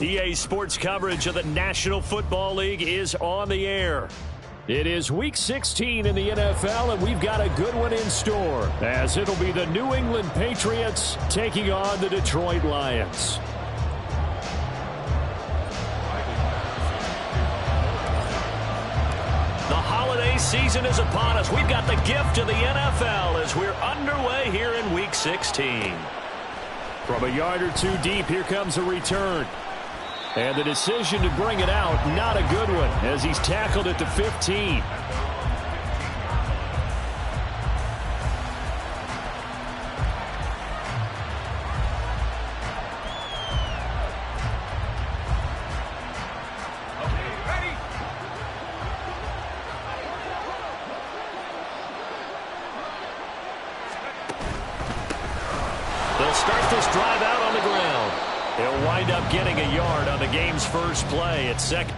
EA Sports coverage of the National Football League is on the air. It is Week 16 in the NFL, and we've got a good one in store, as it'll be the New England Patriots taking on the Detroit Lions. The holiday season is upon us. We've got the gift of the NFL as we're underway here in Week 16. From a yard or two deep, here comes a return. And the decision to bring it out, not a good one, as he's tackled at the 15. They'll start this drive out on the ground. He'll wind up getting a yard on the game's first play at second.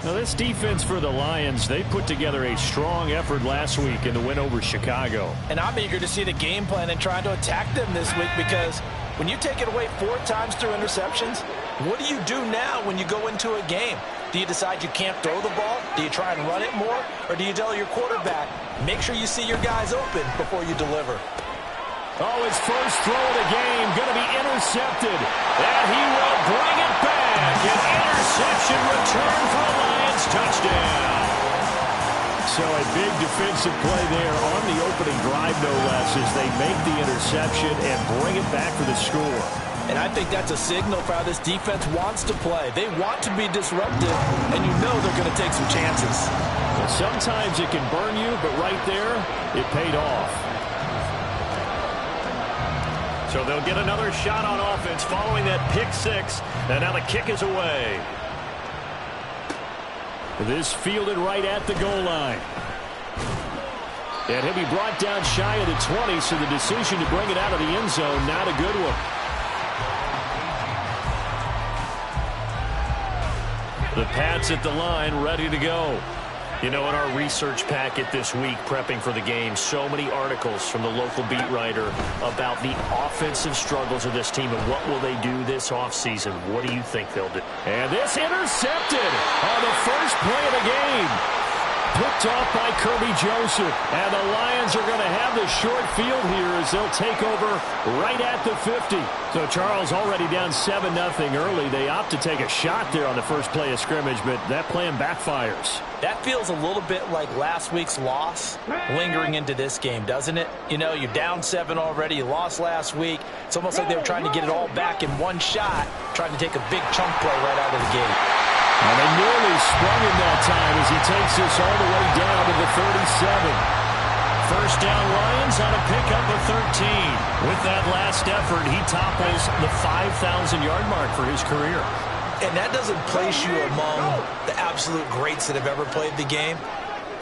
Now, this defense for the Lions, they put together a strong effort last week in the win over Chicago. And I'm eager to see the game plan and trying to attack them this week, because when you take it away 4 times through interceptions, what do you do now when you go into a game? Do you decide you can't throw the ball? Do you try and run it more? Or do you tell your quarterback, make sure you see your guys open before you deliver? Oh, his first throw of the game going to be intercepted. And he will bring it back. An interception return for a Lions touchdown. So a big defensive play there on the opening drive, no less, as they make the interception and bring it back for the score. And I think that's a signal for how this defense wants to play. They want to be disruptive, and you know they're going to take some chances. Well, sometimes it can burn you, but right there, it paid off. So they'll get another shot on offense following that pick six, and now the kick is away. This fielded right at the goal line. And he'll be brought down shy of the 20, so the decision to bring it out of the end zone, not a good one. The Pats at the line, ready to go. You know, in our research packet this week, prepping for the game, so many articles from the local beat writer about the offensive struggles of this team and what will they do this offseason. What do you think they'll do? And this intercepted on the first play of the game. Picked off by Kirby Joseph. And the Lions are going to have the short field here as they'll take over right at the 50. So Charles already down 7-0 early. They opt to take a shot there on the first play of scrimmage, but that plan backfires. That feels a little bit like last week's loss lingering into this game, doesn't it? You know, you're down 7 already. You lost last week. It's almost like they were trying to get it all back in one shot, trying to take a big chunk play right out of the gate. And they nearly sprung him that time as he takes this all the way down to the 37. First down Lions on a pickup of 13. With that last effort, he topples the 5,000-yard mark for his career. And that doesn't place you among the absolute greats that have ever played the game,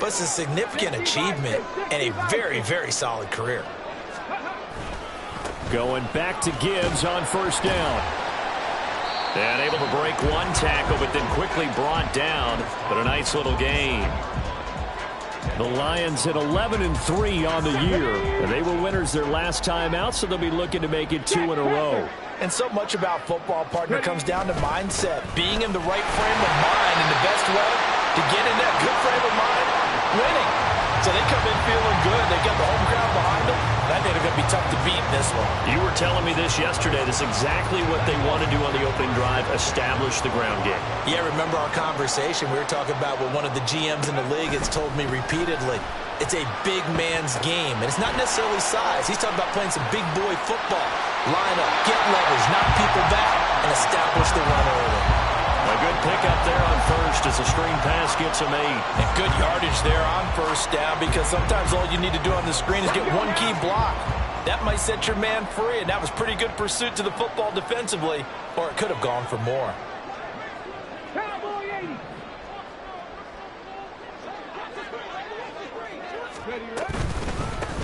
but it's a significant achievement and a very, very solid career. Going back to Gibbs on first down. And able to break one tackle, but then quickly brought down. But a nice little gain. The Lions at 11-3 on the year. And they were winners their last time out, so they'll be looking to make it 2 in a row. And so much about football, partner, comes down to mindset. Being in the right frame of mind, and the best way to get in that good frame of mind, winning. So they come in feeling good. They get the home crowd behind them. I think they're going to be tough to beat in this one. You were telling me this yesterday. This is exactly what they want to do on the opening drive, establish the ground game. Yeah, remember our conversation. We were talking about what one of the GMs in the league has told me repeatedly. It's a big man's game, and it's not necessarily size. He's talking about playing some big boy football. Line up, get leverage, knock people back, and establish the run early. A good pickup there on first as a screen pass gets him 8. And good yardage there on first down, because sometimes all you need to do on the screen is get one key block. That might set your man free, and that was pretty good pursuit to the football defensively, or it could have gone for more.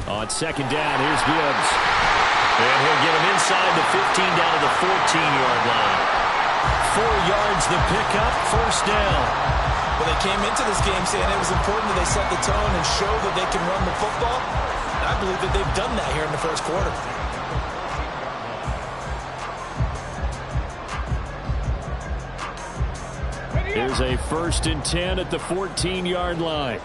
On second down, here's Gibbs. And he'll get him inside the 15 down to the 14-yard line. 4 yards the pickup, first down. Well, they came into this game saying it was important that they set the tone and show that they can run the football. And I believe that they've done that here in the first quarter. Here's a 1st and 10 at the 14-yard line.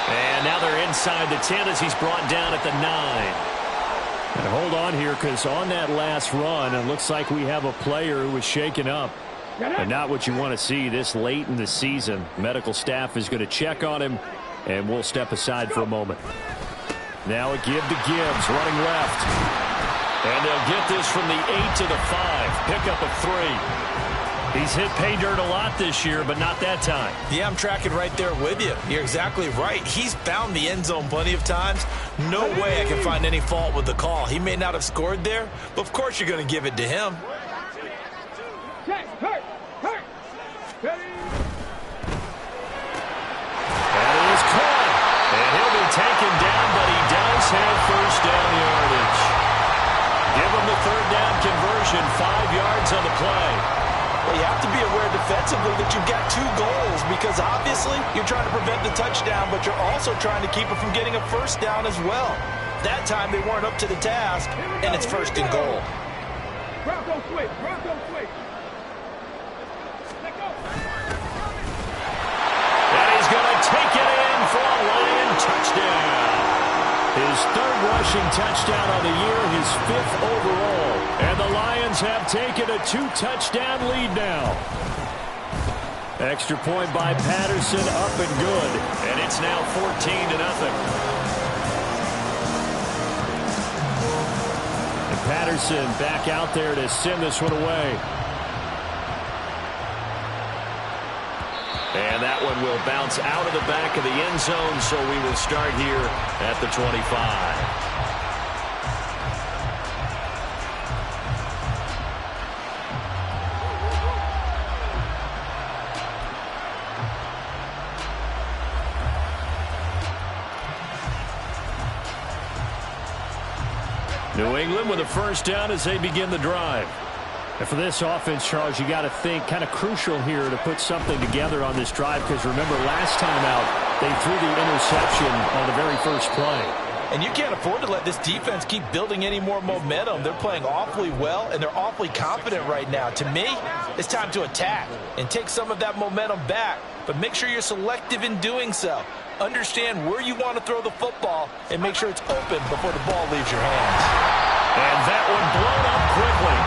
And now they're inside the 10 as he's brought down at the 9. And hold on here, because on that last run, it looks like we have a player who was shaken up. And not what you want to see this late in the season. Medical staff is going to check on him, and we'll step aside for a moment. Now a give to Gibbs, running left. And they'll get this from the 8 to the 5. Pickup of 3. He's hit pay dirt a lot this year, but not that time. Yeah, I'm tracking right there with you. You're exactly right. He's found the end zone plenty of times. No way I can find any fault with the call. He may not have scored there, but of course you're going to give it to him. That is caught. And he'll be taken down, but he does have first down yardage. Give him the 3rd down conversion, 5 yards on the play. Well, you have to be aware defensively that you've got 2 goals, because obviously you're trying to prevent the touchdown, but you're also trying to keep it from getting a first down as well. That time they weren't up to the task, and it's 1st and goal. Bronco switch, Bronco switch. Let go. And he's going to take it in for a Lion touchdown. His 3rd rushing touchdown on the year, his 5th overall. And the Lions have taken a 2-touchdown lead now. Extra point by Patterson, up and good. And it's now 14-0. And Patterson back out there to send this one away. And that one will bounce out of the back of the end zone, so we will start here at the 25. New England with a first down as they begin the drive. And for this offense, Charles, you got to think kind of crucial here to put something together on this drive, because remember last time out they threw the interception on the very first play. And you can't afford to let this defense keep building any more momentum. They're playing awfully well, and they're awfully confident right now. To me, it's time to attack and take some of that momentum back, but make sure you're selective in doing so. Understand where you want to throw the football and make sure it's open before the ball leaves your hands. And that one blown up quickly,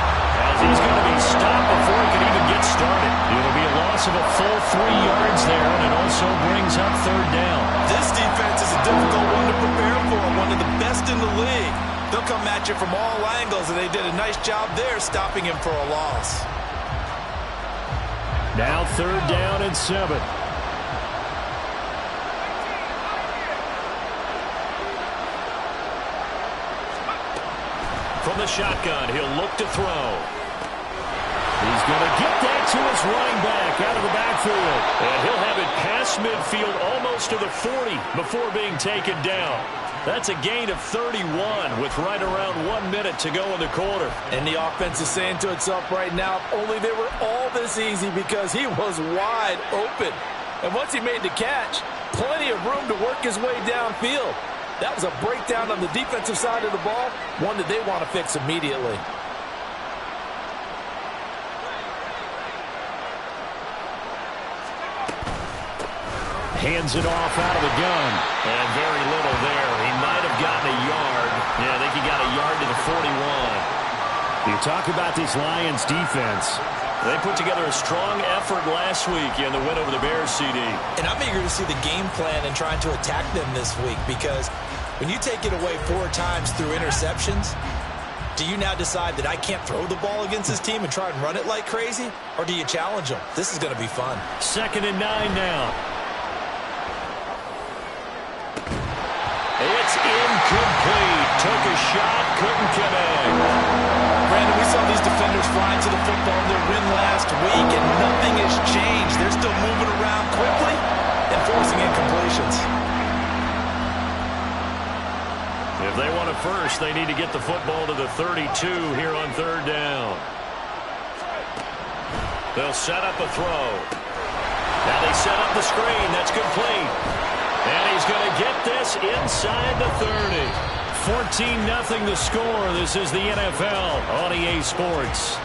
as he's going to be stopped before he can even get started. It'll be a loss of a full 3 yards there, and it also brings up 3rd down. This defense is a difficult one to prepare for, one of the best in the league. They'll come at you from all angles, and they did a nice job there stopping him for a loss. Now 3rd down and 7. From the shotgun, he'll look to throw. He's going to get that to his running back out of the backfield. And he'll have it past midfield almost to the 40 before being taken down. That's a gain of 31 with right around 1 minute to go in the quarter. And the offense is saying to itself right now, if only they were all this easy, because he was wide open. And once he made the catch, plenty of room to work his way downfield. That was a breakdown on the defensive side of the ball, one that they want to fix immediately. Hands it off out of the gun. And very little there. He might have gotten a yard. Yeah, I think he got a yard to the 41. You talk about this Lions defense. They put together a strong effort last week in the win over the Bears, CD. And I'm eager to see the game plan and trying to attack them this week, because when you take it away 4 times through interceptions, do you now decide that I can't throw the ball against this team and try and run it like crazy? Or do you challenge them? This is going to be fun. 2nd and 9 now. It's incomplete. Took a shot, couldn't connect. Brandon, we saw these defenders flying to the football in their win last week, and nothing has changed. They're still moving around quickly and forcing incompletions. But first, they need to get the football to the 32 here on third down. They'll set up a throw. Now they set up the screen. That's complete. And he's going to get this inside the 30. 14-0 the score. This is the NFL on EA Sports.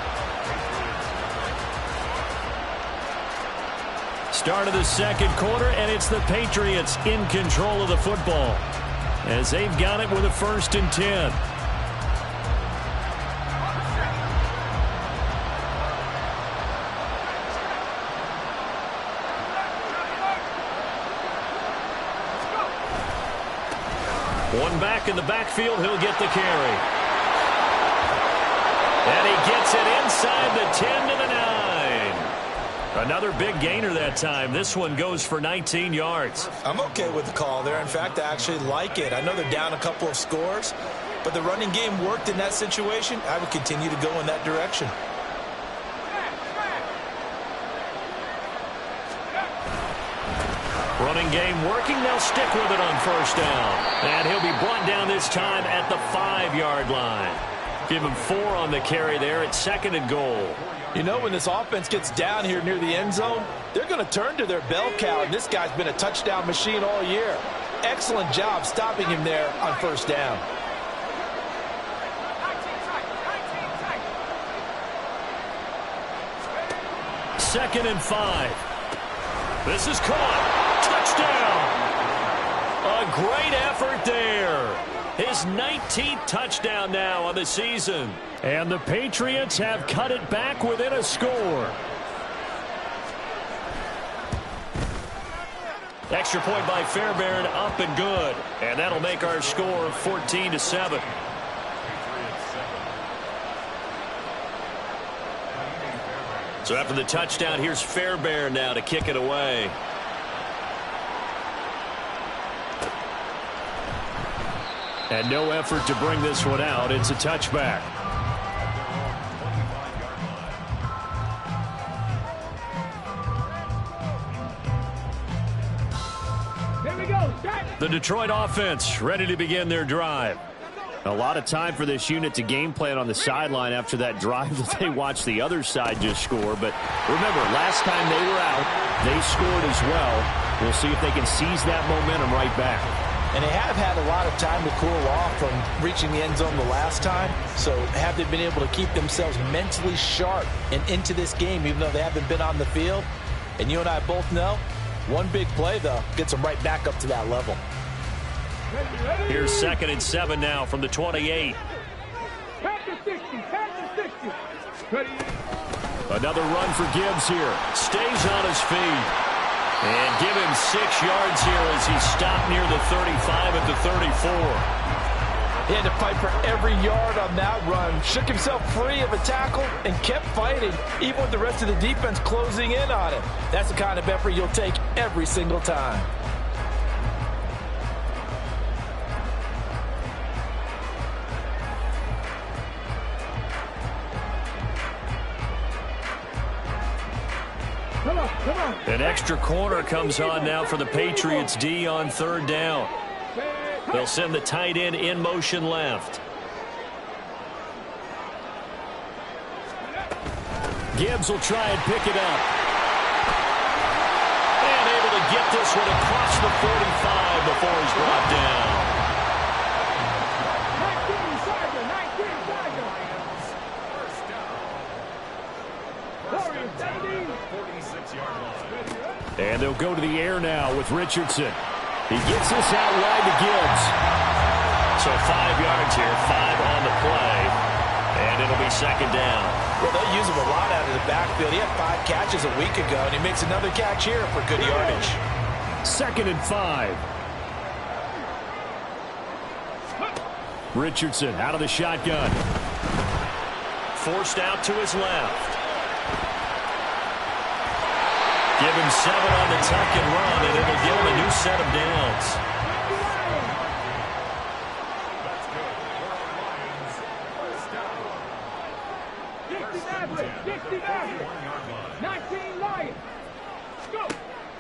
Start of the second quarter, and it's the Patriots in control of the football as they've got it with a 1st and 10. One back in the backfield, he'll get the carry. And he gets it inside the 10 to the 9. Another big gainer that time. This one goes for 19 yards. I'm okay with the call there. In fact, I actually like it. I know they're down a couple of scores, but the running game worked in that situation. I would continue to go in that direction. Running game working. They'll stick with it on 1st down. And he'll be brought down this time at the 5-yard line. Give him 4 on the carry there at 2nd and goal. You know, when this offense gets down here near the end zone, they're going to turn to their bell cow, and this guy's been a touchdown machine all year. Excellent job stopping him there on 1st down. Second and 5. This is caught. Touchdown. A great effort there. His 19th touchdown now on the season. And the Patriots have cut it back within a score. Extra point by Fairbairn, up and good. And that'll make our score 14-7. So after the touchdown, here's Fairbairn now to kick it away. And no effort to bring this one out. It's a touchback. Here we go. The Detroit offense ready to begin their drive. A lot of time for this unit to game plan on the sideline after that drive that they watched the other side just score. But remember, last time they were out, they scored as well. We'll see if they can seize that momentum right back. And they have had a lot of time to cool off from reaching the end zone the last time. So have they been able to keep themselves mentally sharp and into this game, even though they haven't been on the field? And you and I both know, one big play, though, gets them right back up to that level. Here's 2nd and 7 now from the 28. Another run for Gibbs here. Stays on his feet. And give him 6 yards here as he stopped near the 35 at the 34. He had to fight for every yard on that run. Shook himself free of a tackle and kept fighting, even with the rest of the defense closing in on him. That's the kind of effort you'll take every single time. An extra corner comes on now for the Patriots D on 3rd down. They'll send the tight end in motion left. Gibbs will try and pick it up. And able to get this one across the 45 before he's brought down. And they'll go to the air now with Richardson. He gets this out wide to Gibbs. So 5 yards here, 5 on the play. And it'll be 2nd down. Well, they use him a lot out of the backfield. He had 5 catches a week ago, and he makes another catch here for good yardage. 2nd and 5. Richardson out of the shotgun. Forced out to his left. Give him 7 on the tuck and run, and it'll give him a new set of downs.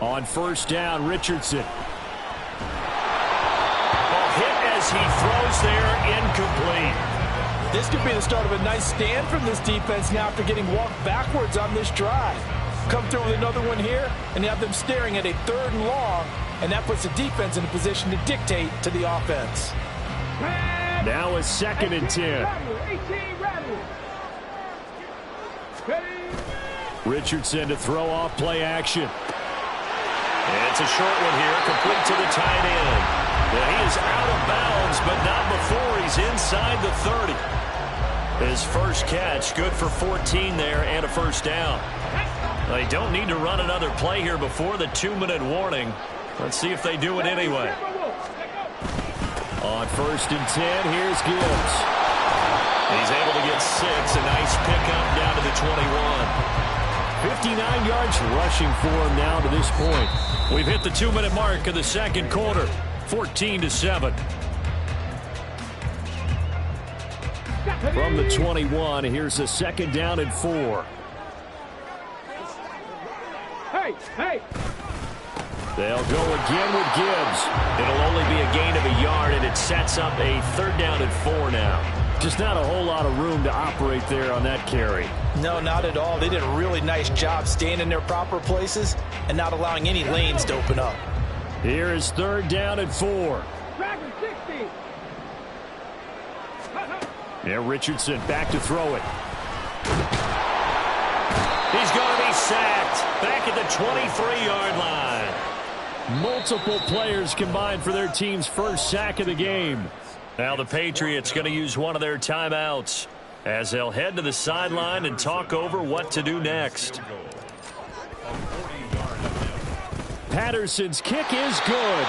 On 1st down, Richardson. Ball hit as as he throws there, incomplete. This could be the start of a nice stand from this defense now after getting walked backwards on this drive. Come through with another one here, and you have them staring at a 3rd and long, and that puts the defense in a position to dictate to the offense. Now a 2nd and 10. Richardson to throw off play action. And it's a short one here, complete to the tight end. Yeah, he is out of bounds, but not before he's inside the 30. His first catch, good for 14 there and a first down. They don't need to run another play here before the 2-minute warning. Let's see if they do it anyway. On 1st and 10, here's Gibbs. He's able to get 6. A nice pickup down to the 21. 59 yards rushing for him now to this point. We've hit the 2-minute mark of the 2nd quarter. 14-7. From the 21, here's a 2nd down and 4. Hey! They'll go again with Gibbs. It'll only be a gain of a yard, and it sets up a 3rd down and 4 now. Just not a whole lot of room to operate there on that carry. No, not at all. They did a really nice job staying in their proper places and not allowing any lanes to open up. Here is 3rd down and 4. Yeah, Richardson back to throw it. He's going to be sacked back at the 23-yard line. Multiple players combined for their team's first sack of the game. Now the Patriots going to use one of their timeouts as they'll head to the sideline and talk over what to do next. Patterson's kick is good.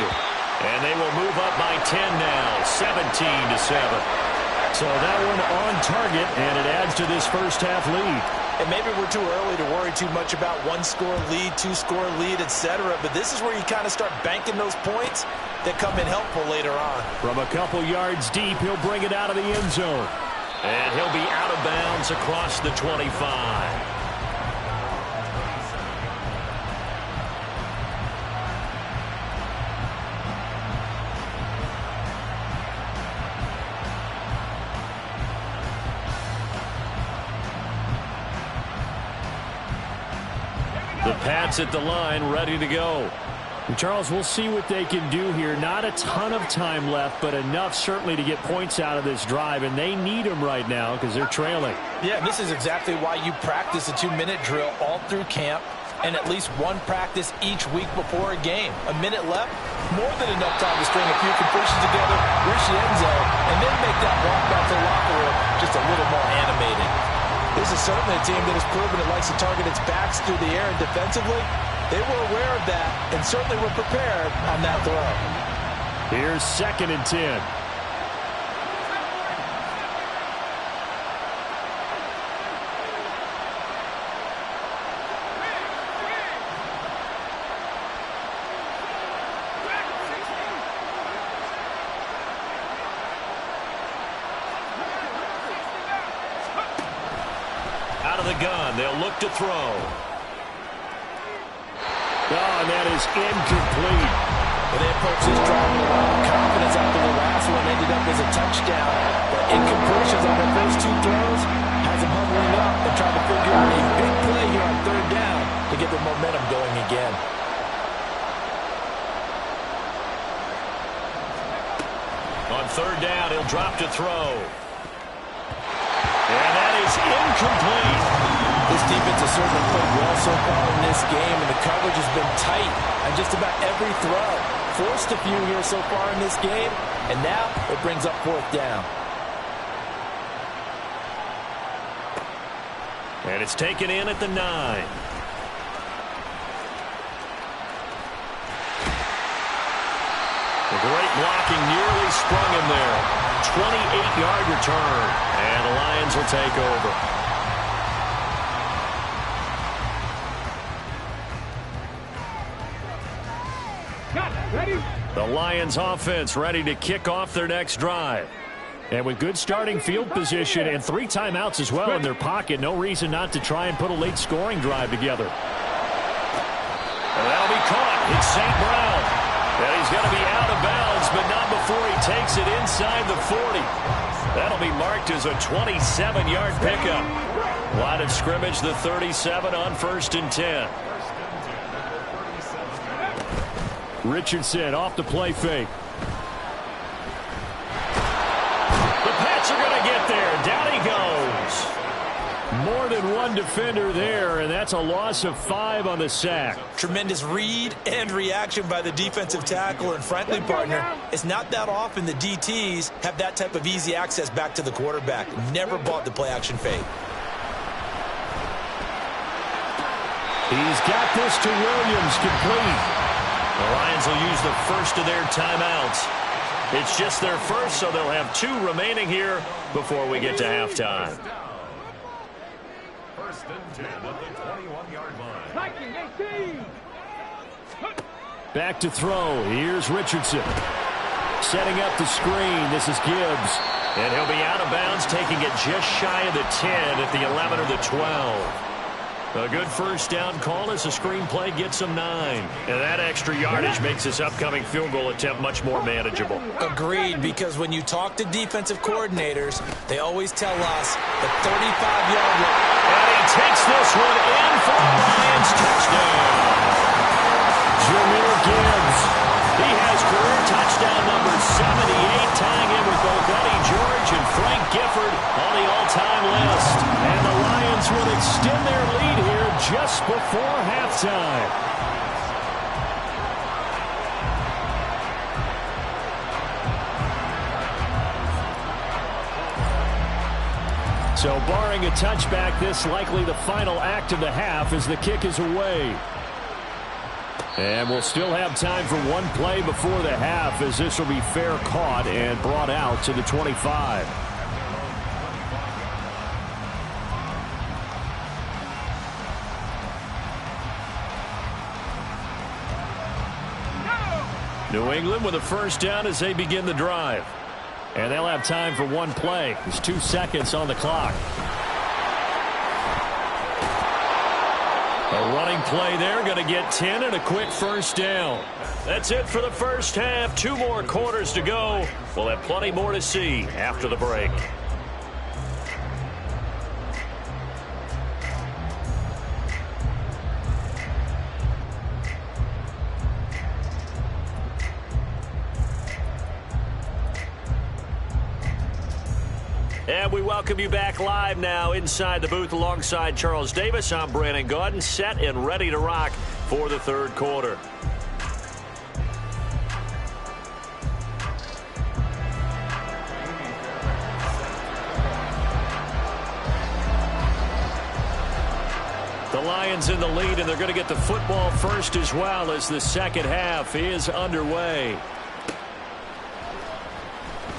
And they will move up by 10 now, 17-7. So that one on target, and it adds to this first half lead. And maybe we're too early to worry too much about 1-score lead, 2-score lead, etc. But this is where you kind of start banking those points that come in helpful later on. From a couple yards deep, he'll bring it out of the end zone. And he'll be out of bounds across the 25. The Pats at the line, ready to go. And Charles, we'll see what they can do here. Not a ton of time left, but enough certainly to get points out of this drive, and they need them right now because they're trailing. Yeah, this is exactly why you practice a 2-minute drill all through camp and at least one practice each week before a game. A minute left, more than enough time to string a few completions together, reach the end zone, and then make that walk back to the locker room just a little more animated. This is certainly a team that has proven it likes to target its backs through the air, and defensively, they were aware of that and certainly were prepared on that throw. Here's 2nd and 10. Out of the gun, they'll look to throw. Oh, and that is incomplete. Well, they approached this drive with a lot of confidence after the last one ended up as a touchdown. But incompletions on their first 2 throws has them huddling up and trying to figure out a big play here on 3rd down to get their momentum going again. On 3rd down, he'll drop to throw. And that is incomplete. This defense has certainly played well so far in this game, and the coverage has been tight on just about every throw. Forced a few here so far in this game, and now it brings up 4th down. And it's taken in at the 9. The great blocking nearly sprung him there. 28-yard return, and the Lions will take over. The Lions offense ready to kick off their next drive. And with good starting field position and 3 timeouts as well in their pocket, no reason not to try and put a late scoring drive together. And that'll be caught. It's St. Brown. And he's going to be out of bounds, but not before he takes it inside the 40. That'll be marked as a 27-yard pickup. Line of scrimmage, the 37 on 1st and 10. Richardson off the play fake. The Pats are going to get there. Down he goes. More than one defender there, and that's a loss of 5 on the sack. Tremendous read and reaction by the defensive tackle, and frankly, partner, it's not that often the DTs have that type of easy access back to the quarterback. Never bought the play-action fake. He's got this to Williams, complete. The Lions will use the first of their timeouts. It's just their first, so they'll have 2 remaining here before we get to halftime. 1st and 10 at the 21-yard line. Back to throw. Here's Richardson. Setting up the screen. This is Gibbs. And he'll be out of bounds, taking it just shy of the 10 at the 11 or the 12. A good first down call as the screen play gets them 9. And that extra yardage makes this upcoming field goal attempt much more manageable. Agreed, because when you talk to defensive coordinators, they always tell us the 35-yard line. And he takes this one in for a Lions touchdown. Jameer Gibbs. He has career touchdown number 78, tying in with both Eddie George and Frank Gifford on the all-time list. And the Lions will extend their lead here just before halftime. So barring a touchback, this likely the final act of the half as the kick is away. And we'll still have time for one play before the half, as this will be fair caught and brought out to the 25. New England with a first down as they begin the drive. And they'll have time for one play. There's 2 seconds on the clock. A running play there, going to get 10 and a quick first down. That's it for the first half. 2 more quarters to go. We'll have plenty more to see after the break. And we welcome you back live now inside the booth alongside Charles Davis. I'm Brandon Gaudin, set and ready to rock for the third quarter. The Lions in the lead, and they're going to get the football first as well as the second half is underway.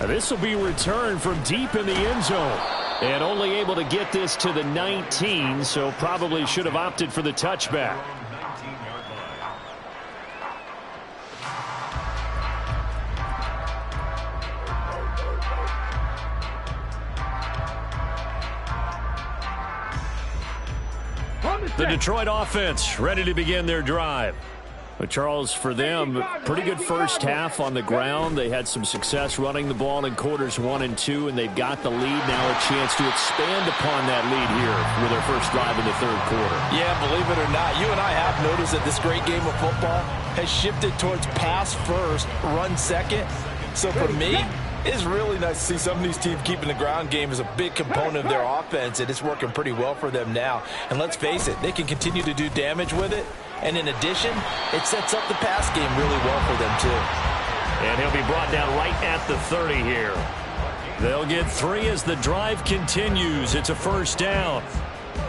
This will be returned from deep in the end zone. And only able to get this to the 19, so probably should have opted for the touchback. The Detroit offense ready to begin their drive. But Charles, for them, pretty good first half on the ground. They had some success running the ball in quarters 1 and 2, and they've got the lead now, a chance to expand upon that lead here with their first drive in the third quarter. Yeah, believe it or not, you and I have noticed that this great game of football has shifted towards pass first, run second. So for me, it's really nice to see some of these teams keeping the ground game as a big component of their offense, and it's working pretty well for them now. And let's face it, they can continue to do damage with it. And in addition, it sets up the pass game really well for them, too. And he'll be brought down right at the 30 here. They'll get 3 as the drive continues. It's a first down.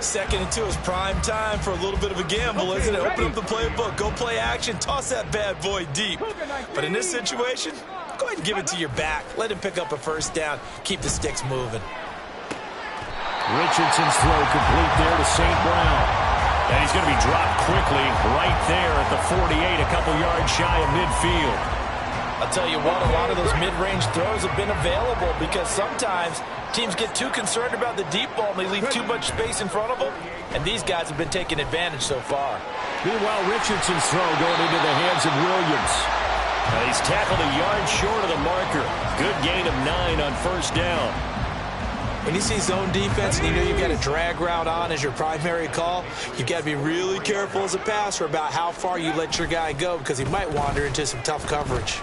2nd and 2 is prime time for a little bit of a gamble, isn't it? Open up the playbook, go play action, toss that bad boy deep. But in this situation, go ahead and give it to your back. Let him pick up a first down. Keep the sticks moving. Richardson's throw complete there to St. Brown. And he's going to be dropped quickly right there at the 48, a couple yards shy of midfield. I'll tell you what, a lot of those mid-range throws have been available because sometimes teams get too concerned about the deep ball and they leave too much space in front of them. And these guys have been taking advantage so far. Meanwhile, Richardson's throw going into the hands of Williams. And he he's tackled a yard short of the marker. Good gain of 9 on first down. When you see zone defense and you know you've got a drag route on as your primary call, you've got to be really careful as a passer about how far you let your guy go because he might wander into some tough coverage.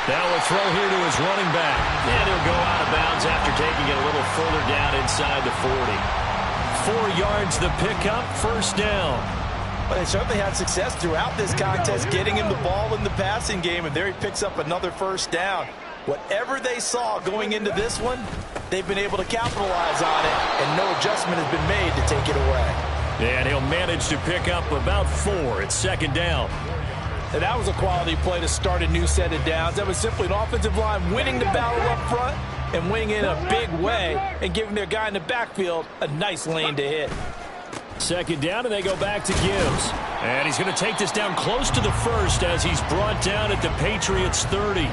Now a throw here to his running back. And he'll go out of bounds after taking it a little further down inside the 40. 4 yards the pickup, first down. But they certainly had success throughout this contest getting him the ball in the passing game, and there he picks up another first down. Whatever they saw going into this one, they've been able to capitalize on it, and no adjustment has been made to take it away. And he'll manage to pick up about 4 at second down. And that was a quality play to start a new set of downs. That was simply an offensive line winning the battle up front and winning in a big way and giving their guy in the backfield a nice lane to hit. Second down, and they go back to Gibbs. And he's going to take this down close to the first as he's brought down at the Patriots' 30.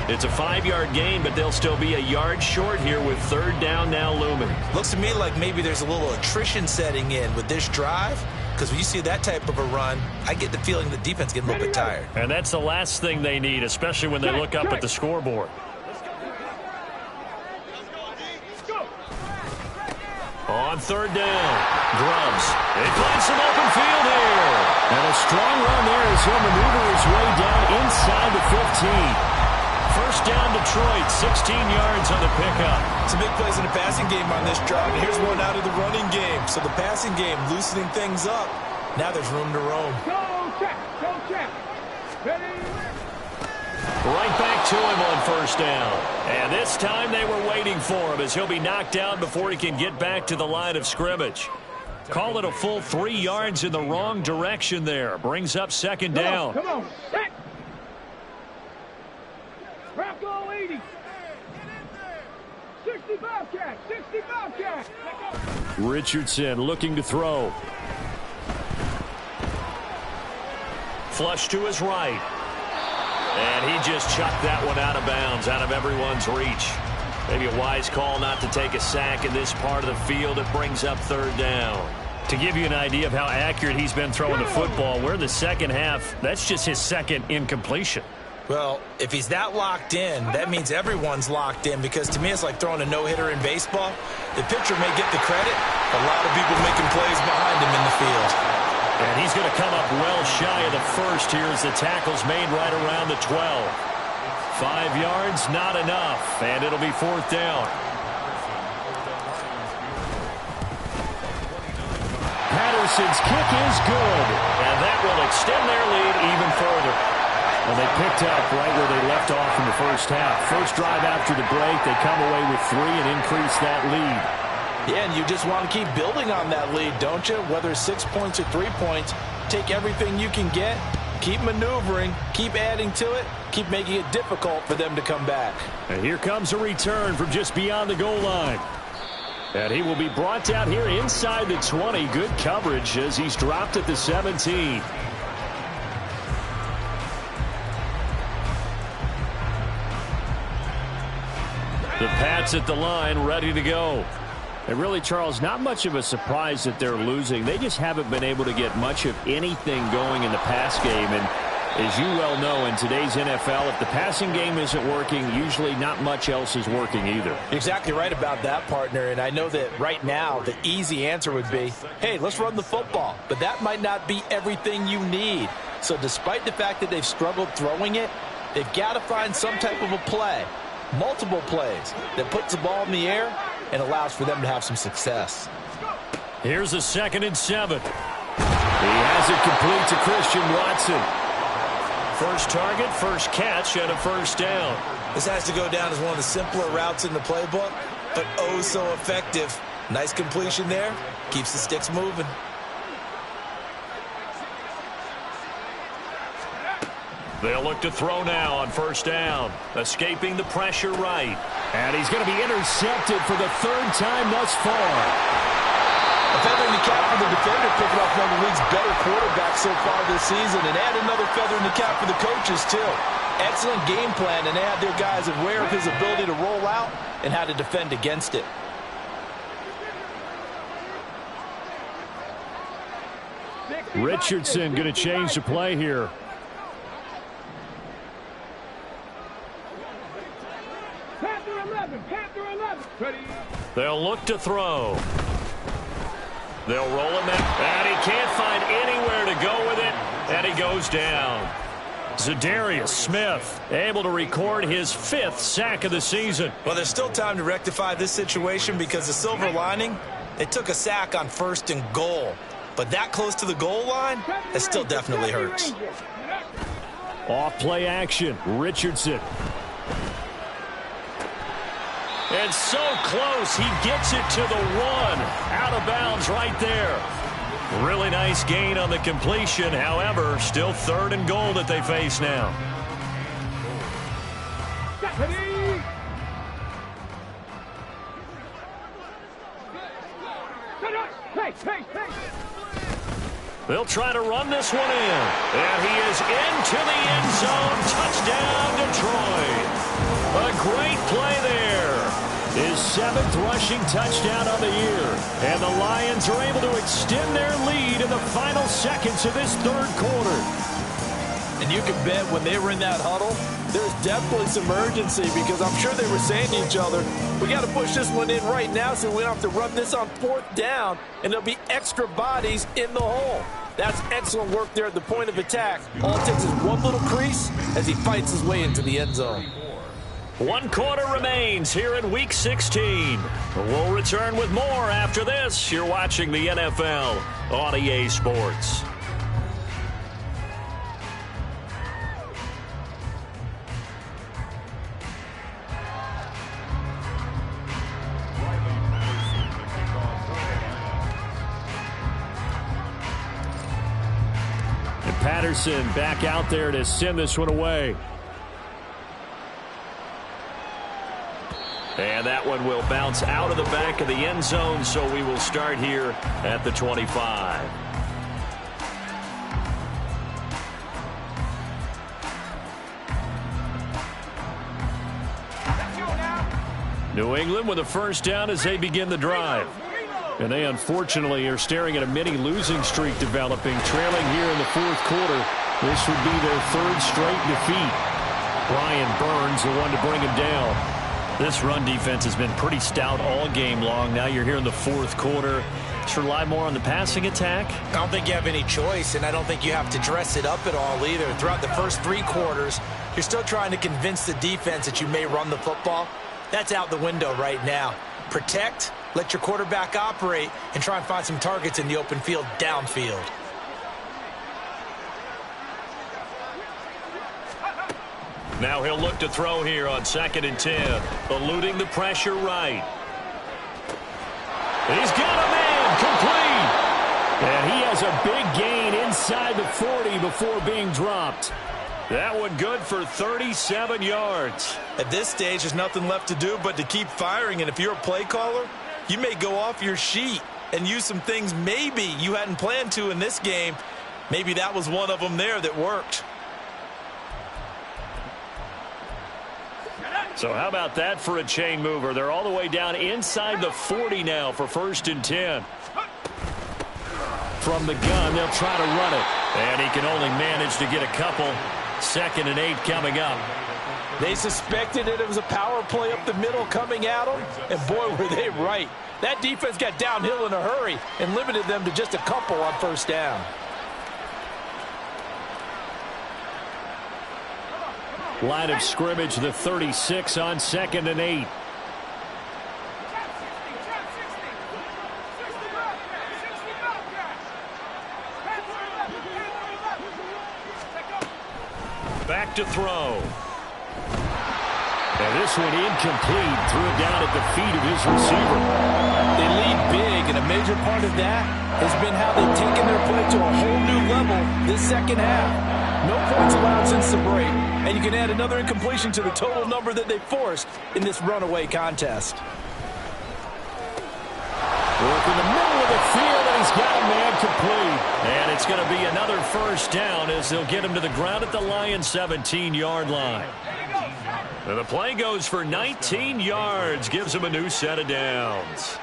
It's a 5-yard gain, but they'll still be a yard short here with third down now looming. Looks to me like maybe there's a little attrition setting in with this drive, because when you see that type of a run, I get the feeling the defense getting a little bit tired. And that's the last thing they need, especially when they look up at the scoreboard. On third down, Grubbs. They find some open field here. And a strong run there as he'll maneuver his way down inside the 15. First down, Detroit, 16 yards on the pickup. Some big plays in the passing game on this drive. And here's one out of the running game. So the passing game loosening things up. Now there's room to roam. Go check. Ready? Right back to him on first down. And this time they were waiting for him as he'll be knocked down before he can get back to the line of scrimmage. Call it a full 3 yards in the wrong direction there. Brings up second down. Come on. Set. Rocco 80. 65 catch. 65 catch. Richardson looking to throw. Flush to his right. And he just chucked that one out of bounds, out of everyone's reach. Maybe a wise call not to take a sack in this part of the field. It brings up third down. To give you an idea of how accurate he's been throwing the football, we're in the second half. That's just his second incompletion. Well, if he's that locked in, that means everyone's locked in, because to me it's like throwing a no-hitter in baseball. The pitcher may get the credit, a lot of people making plays behind him in the field. And he's going to come up well shy of the first here as the tackle's made right around the 12. 5 yards, not enough, and it'll be fourth down. Patterson's kick is good, and that will extend their lead even further. And they picked up right where they left off in the first half. First drive after the break, they come away with 3 and increase that lead. Yeah, and you just want to keep building on that lead, don't you? Whether it's 6 points or 3 points, take everything you can get, keep maneuvering, keep adding to it, keep making it difficult for them to come back. And here comes a return from just beyond the goal line. And he will be brought down here inside the 20. Good coverage as he's dropped at the 17. The Pats at the line, ready to go. And really, Charles, not much of a surprise that they're losing. They just haven't been able to get much of anything going in the pass game. And as you well know, in today's NFL, if the passing game isn't working, usually not much else is working either. You're exactly right about that, partner. And I know that right now the easy answer would be, hey, let's run the football. But that might not be everything you need. So despite the fact that they've struggled throwing it, they've got to find some type of a play. Multiple plays that puts the ball in the air and allows for them to have some success. Here's a 2nd and 7. He has it complete to Christian Watson. First target, first catch, and a first down. This has to go down as one of the simpler routes in the playbook, but oh so effective. Nice completion there. Keeps the sticks moving. They'll look to throw now on first down. Escaping the pressure right. And he's going to be intercepted for the 3rd time thus far. A feather in the cap for the defender, picking off one of the league's better quarterbacks so far this season. And add another feather in the cap for the coaches, too. Excellent game plan, and they had their guys aware of his ability to roll out and how to defend against it. Richardson going to change the play here. 11. Panther 11. Ready. They'll look to throw. They'll roll him in, and he can't find anywhere to go with it, and he goes down. Zadarius Smith able to record his 5th sack of the season. Well, there's still time to rectify this situation because the silver lining, they took a sack on 1st and goal. But that close to the goal line, that still definitely hurts. Off play action, Richardson. And so close, he gets it to the 1. Out of bounds right there. Really nice gain on the completion. However, still 3rd and goal that they face now. They'll try to run this one in. And he is into the end zone. Touchdown, Detroit. A great play there. His 7th rushing touchdown of the year. And the Lions are able to extend their lead in the final seconds of this 3rd quarter. And you can bet when they were in that huddle, there's definitely some urgency because I'm sure they were saying to each other, we got to push this one in right now so we don't have to run this on 4th down, and there'll be extra bodies in the hole. That's excellent work there at the point of attack. All it takes is one little crease as he fights his way into the end zone. 1 quarter remains here in Week 16. We'll return with more after this. You're watching the NFL on EA Sports. And Patterson back out there to send this one away. And that one will bounce out of the back of the end zone, so we will start here at the 25. New England with a 1st down as they begin the drive. And they unfortunately are staring at a mini losing streak developing, trailing here in the 4th quarter. This would be their 3rd straight defeat. Brian Burns, the one to bring him down. This run defense has been pretty stout all game long. Now you're here in the 4th quarter. Just rely more on the passing attack. I don't think you have any choice, and I don't think you have to dress it up at all either. Throughout the first 3 quarters, you're still trying to convince the defense that you may run the football. That's out the window right now. Protect, let your quarterback operate, and try and find some targets in the open field downfield. Now he'll look to throw here on 2nd and 10. Eluding the pressure right. He's got a man complete. And he has a big gain inside the 40 before being dropped. That one good for 37 yards. At this stage, there's nothing left to do but to keep firing. And if you're a play caller, you may go off your sheet and use some things maybe you hadn't planned to in this game. Maybe that was one of them there that worked. So how about that for a chain mover? They're all the way down inside the 40 now for 1st and 10. From the gun, they'll try to run it. And he can only manage to get a couple. 2nd and 8 coming up. They suspected it was a power play up the middle coming at them, and boy, were they right. That defense got downhill in a hurry and limited them to just a couple on 1st down. Line of scrimmage, the 36 on 2nd and 8. Back to throw. And this one incomplete. Threw it down at the feet of his receiver. They lead big, and a major part of that has been how they've taken their play to a whole new level this 2nd half. No points allowed since the break, and you can add another incompletion to the total number that they forced in this runaway contest. Work in the middle of the field, and he's got a man complete. And it's going to be another 1st down as they'll get him to the ground at the Lions' 17-yard line. And the play goes for 19 yards, gives him a new set of downs.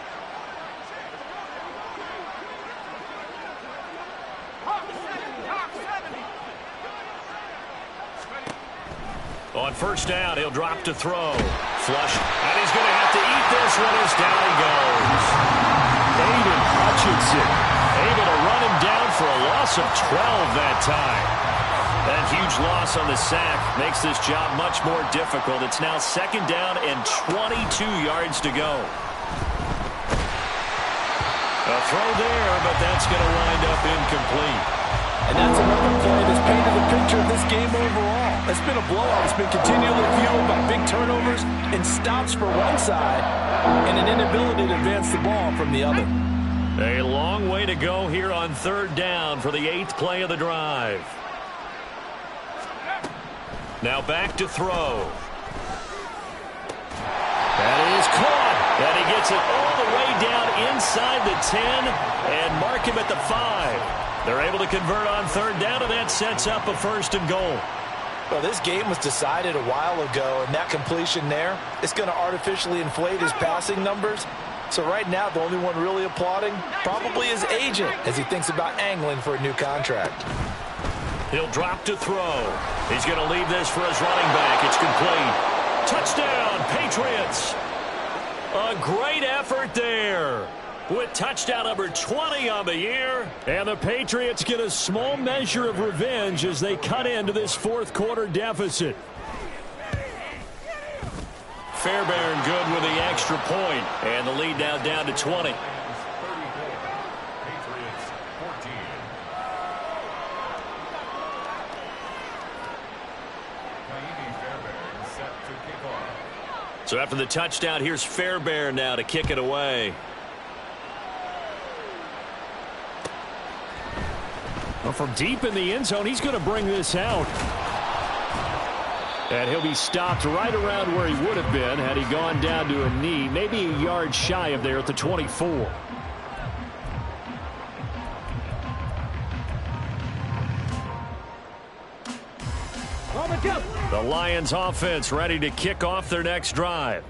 On 1st down, he'll drop to throw. Flush, and he's going to have to eat this one as down he goes. Aiden Hutchinson able to run him down for a loss of 12 that time. That huge loss on the sack makes this job much more difficult. It's now 2nd down and 22 yards to go. A throw there, but that's going to wind up incomplete. And that's another play that's painted a picture of this game overall. It's been a blowout. It's been continually fueled by big turnovers and stops for one side and an inability to advance the ball from the other. A long way to go here on 3rd down for the 8th play of the drive. Now back to throw. That is caught. And he gets it all the way down inside the 10 and mark him at the 5. They're able to convert on 3rd down, and that sets up a 1st and goal. Well, this game was decided a while ago, and that completion there is going to artificially inflate his passing numbers. So right now, the only one really applauding probably his agent as he thinks about angling for a new contract. He'll drop to throw. He's going to leave this for his running back. It's complete. Touchdown, Patriots. A great effort there with touchdown number 20 on the year. And the Patriots get a small measure of revenge as they cut into this 4th quarter deficit. Fairbairn good with the extra point, and the lead now down to 20. So after the touchdown, here's Fairbairn now to kick it away. Well, from deep in the end zone, he's going to bring this out. And he'll be stopped right around where he would have been had he gone down to a knee, maybe a yard shy of there at the 24. The Lions offense ready to kick off their next drive.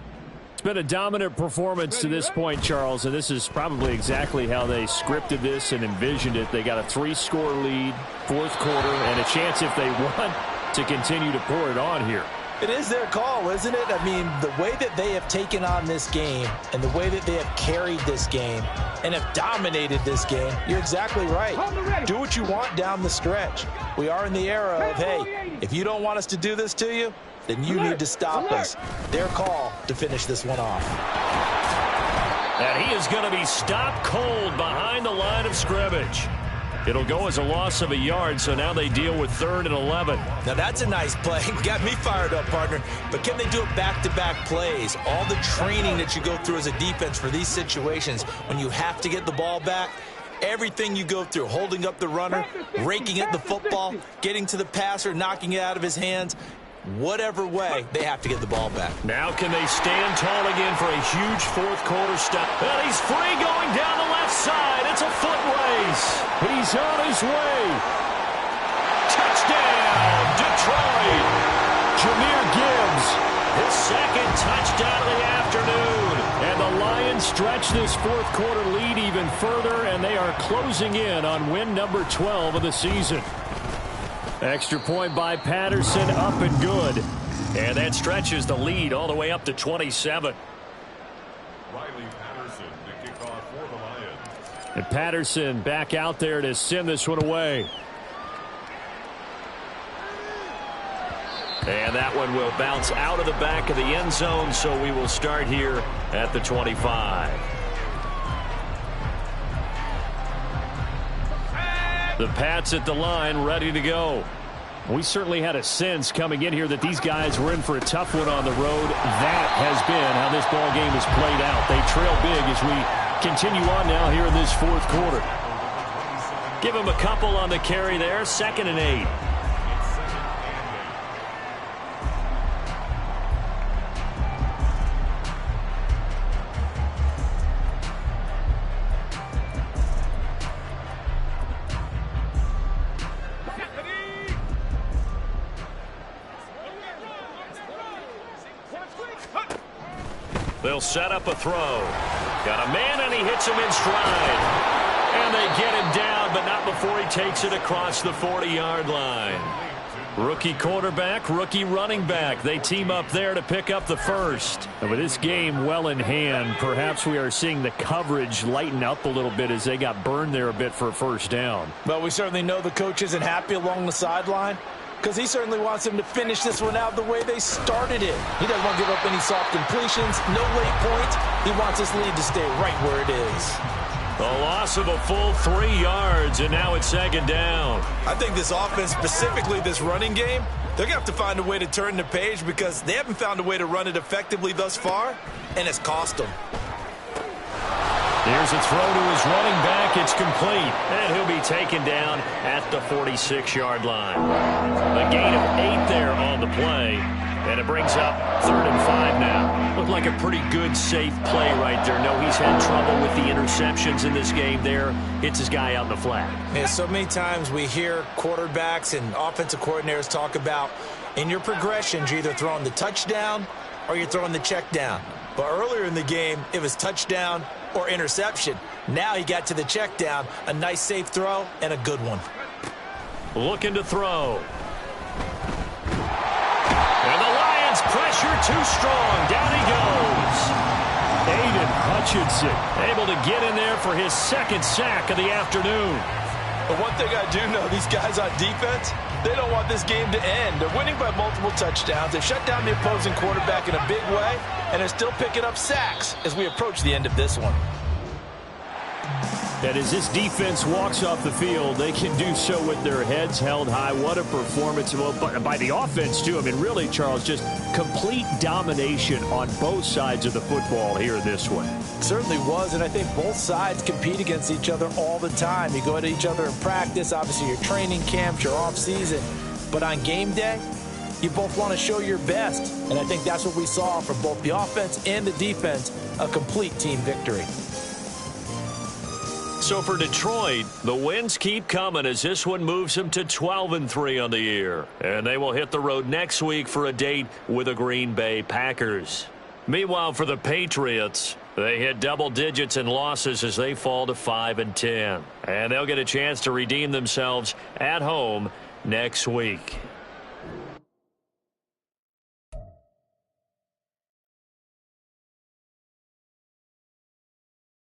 It's been a dominant performance to this point, Charles, and this is probably exactly how they scripted this and envisioned it. They got a 3-score lead, 4th quarter, and a chance if they want to continue to pour it on here. It is their call, isn't it? I mean, the way that they have taken on this game and the way that they have carried this game and have dominated this game, you're exactly right. Do what you want down the stretch. We are in the era of, hey, if you don't want us to do this to you, then you need to stop us. Their call to finish this one off. And he is going to be stopped cold behind the line of scrimmage. It'll go as a loss of a yard, so now they deal with 3rd and 11. Now that's a nice play. Got me fired up, partner. But can they do it back-to-back plays? All the training that you go through as a defense for these situations, when you have to get the ball back, everything you go through, holding up the runner, raking at the football, getting to the passer, knocking it out of his hands, whatever way, they have to get the ball back. Now can they stand tall again for a huge 4th quarter stop? And he's free going down the left side. It's a foot race. He's on his way. Touchdown, Detroit. Jahmyr Gibbs, his 2nd touchdown of the afternoon. And the Lions stretch this 4th quarter lead even further, and they are closing in on win number 12 of the season. Extra point by Patterson, up and good. And that stretches the lead all the way up to 27. And Patterson back out there to send this one away. And that one will bounce out of the back of the end zone, so we will start here at the 25. The Pats at the line, ready to go. We certainly had a sense coming in here that these guys were in for a tough one on the road. That has been how this ball game has played out. They trail big as we continue on now here in this 4th quarter. Give them a couple on the carry there, 2nd and 8. They'll set up a throw. Got a man, and he hits him in stride. And they get him down, but not before he takes it across the 40-yard line. Rookie quarterback, rookie running back. They team up there to pick up the first. And with this game well in hand, perhaps we are seeing the coverage lighten up a little bit as they got burned there a bit for a first down. But we certainly know the coach isn't happy along the sideline because he certainly wants them to finish this one out the way they started it. He doesn't want to give up any soft completions, no late points. He wants this lead to stay right where it is. A loss of a full 3 yards, and now it's second down. I think this offense, specifically this running game, they're going to have to find a way to turn the page because they haven't found a way to run it effectively thus far, and it's cost them. Here's a throw to his running back. It's complete, and he'll be taken down at the 46-yard line. A gain of 8 there on the play, and it brings up 3rd and 5 now. Looked like a pretty good, safe play right there. No, he's had trouble with the interceptions in this game there. Hits his guy out in the flat. Yeah, so many times we hear quarterbacks and offensive coordinators talk about in your progressions, you're either throwing the touchdown or you're throwing the check down. But earlier in the game, it was touchdown or interception. Now he got to the check down, a nice safe throw and a good one. Looking to throw. And the Lions pressure too strong. Down he goes. Aiden Hutchinson able to get in there for his 2nd sack of the afternoon. But one thing I do know, these guys on defense, they don't want this game to end. They're winning by multiple touchdowns. They've shut down the opposing quarterback in a big way, and they're still picking up sacks as we approach the end of this one. And as this defense walks off the field, they can do so with their heads held high. What a performance by the offense, too. I mean, really, Charles, just complete domination on both sides of the football here in this one. Certainly was, and I think both sides compete against each other all the time. You go at each other in practice, obviously your training camps, your off-season. But on game day, you both want to show your best. And I think that's what we saw from both the offense and the defense, a complete team victory. So for Detroit, the wins keep coming as this one moves them to 12-3 on the year. And they will hit the road next week for a date with the Green Bay Packers. Meanwhile, for the Patriots, they hit double digits in losses as they fall to 5-10. And they'll get a chance to redeem themselves at home next week.